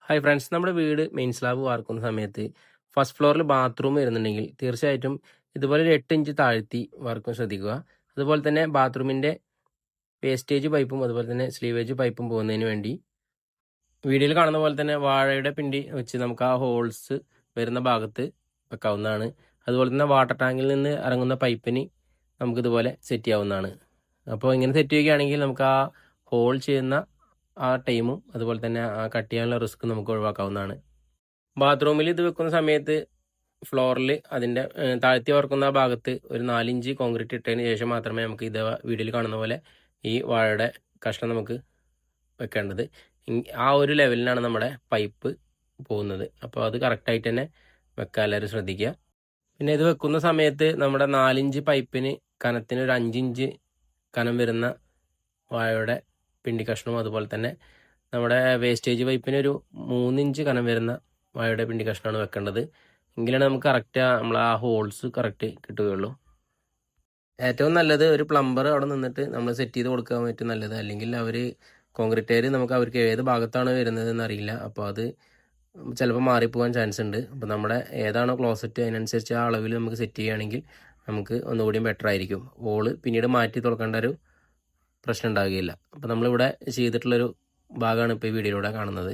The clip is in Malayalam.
ഹായ് ഫ്രണ്ട്സ്, നമ്മുടെ വീട് മെയിൻ സ്ലാബ് വാർക്കുന്ന സമയത്ത് ഫസ്റ്റ് ഫ്ലോറിൽ ബാത്റൂം വരുന്നുണ്ടെങ്കിൽ തീർച്ചയായിട്ടും ഇതുപോലെ ഒരു 8 ഇഞ്ച് താഴ്ത്തി വാർക്കാൻ ശ്രദ്ധിക്കുക. അതുപോലെ തന്നെ ബാത്റൂമിൻ്റെ വേസ്റ്റേജ് പൈപ്പും അതുപോലെ തന്നെ സ്ലീവേജ് പൈപ്പും പോകുന്നതിന് വേണ്ടി വീഡിയോയിൽ കാണുന്ന പോലെ തന്നെ വാഴയുടെ പിണ്ടി വെച്ച് നമുക്ക് ആ ഹോൾസ് വരുന്ന ഭാഗത്ത് വെക്കാവുന്നതാണ്. അതുപോലെ തന്നെ വാട്ടർ ടാങ്കിൽ നിന്ന് ഇറങ്ങുന്ന പൈപ്പിന് നമുക്കിതുപോലെ സെറ്റ് ചെയ്യാവുന്നതാണ്. അപ്പോൾ ഇങ്ങനെ സെറ്റ് ചെയ്യുകയാണെങ്കിൽ നമുക്ക് ആ ഹോൾ ചെയ്യുന്ന ആ ടൈമും അതുപോലെ തന്നെ ആ കട്ട് ചെയ്യാനുള്ള റിസ്ക് നമുക്ക് ഒഴിവാക്കാവുന്നതാണ്. ബാത്റൂമിൽ ഇത് വെക്കുന്ന സമയത്ത് ഫ്ലോറിൽ അതിൻ്റെ താഴ്ത്തി ഓർക്കുന്ന ഭാഗത്ത് ഒരു 4 ഇഞ്ച് കോൺക്രീറ്റ് ഇട്ടതിന് ശേഷം മാത്രമേ നമുക്ക് ഇത് വീഡിയോയിൽ കാണുന്ന പോലെ ഈ വാഴയുടെ കഷ്ണം നമുക്ക് വെക്കേണ്ടത്. ആ ഒരു ലെവലിനാണ് നമ്മുടെ പൈപ്പ് പോകുന്നത്. അപ്പോൾ അത് കറക്റ്റായിട്ട് തന്നെ വെക്കാൻ എല്ലാവരും ശ്രദ്ധിക്കുക. പിന്നെ ഇത് വെക്കുന്ന സമയത്ത് നമ്മുടെ 4 ഇഞ്ച് പൈപ്പിന് കനത്തിന് ഒരു 5 ഇഞ്ച് കനം വരുന്ന വാഴയുടെ പിണ്ടി കഷ്ണവും അതുപോലെ തന്നെ നമ്മുടെ വേസ്റ്റേജ് പൈപ്പിന് ഒരു 3 ഇഞ്ച് കനം വരുന്ന വാഴയുടെ പിണ്ടി കഷ്ണമാണ് വെക്കേണ്ടത്. എങ്കിലാണ് നമുക്ക് കറക്റ്റ് നമ്മൾ ആ ഹോൾസ് കറക്റ്റ് കിട്ടുകയുള്ളൂ. ഏറ്റവും നല്ലത് ഒരു പ്ലംബർ അവിടെ നിന്നിട്ട് നമ്മൾ സെറ്റ് ചെയ്ത് കൊടുക്കാൻ ഏറ്റവും നല്ലത്. അല്ലെങ്കിൽ അവർ കോൺക്രീറ്റുകാർ നമുക്ക് അവർക്ക് ഏത് ഭാഗത്താണ് വരുന്നതെന്ന് അറിയില്ല. അപ്പോൾ അത് ചിലപ്പോൾ മാറിപ്പോകാൻ ചാൻസ് ഉണ്ട്. അപ്പോൾ നമ്മുടെ ഏതാണോ ക്ലോസറ്റ് അതിനനുസരിച്ച് ആ അളവിൽ നമുക്ക് സെറ്റ് ചെയ്യുകയാണെങ്കിൽ നമുക്ക് ഒന്നുകൂടിയും ബെറ്റർ ആയിരിക്കും. വോള് പിന്നീട് മാറ്റി തുറക്കേണ്ട ഒരു പ്രശ്നം ഉണ്ടാകുകയില്ല. അപ്പോൾ നമ്മളിവിടെ ചെയ്തിട്ടുള്ളൊരു ഭാഗമാണ് ഇപ്പോൾ ഈ വീഡിയോയിലൂടെ കാണുന്നത്.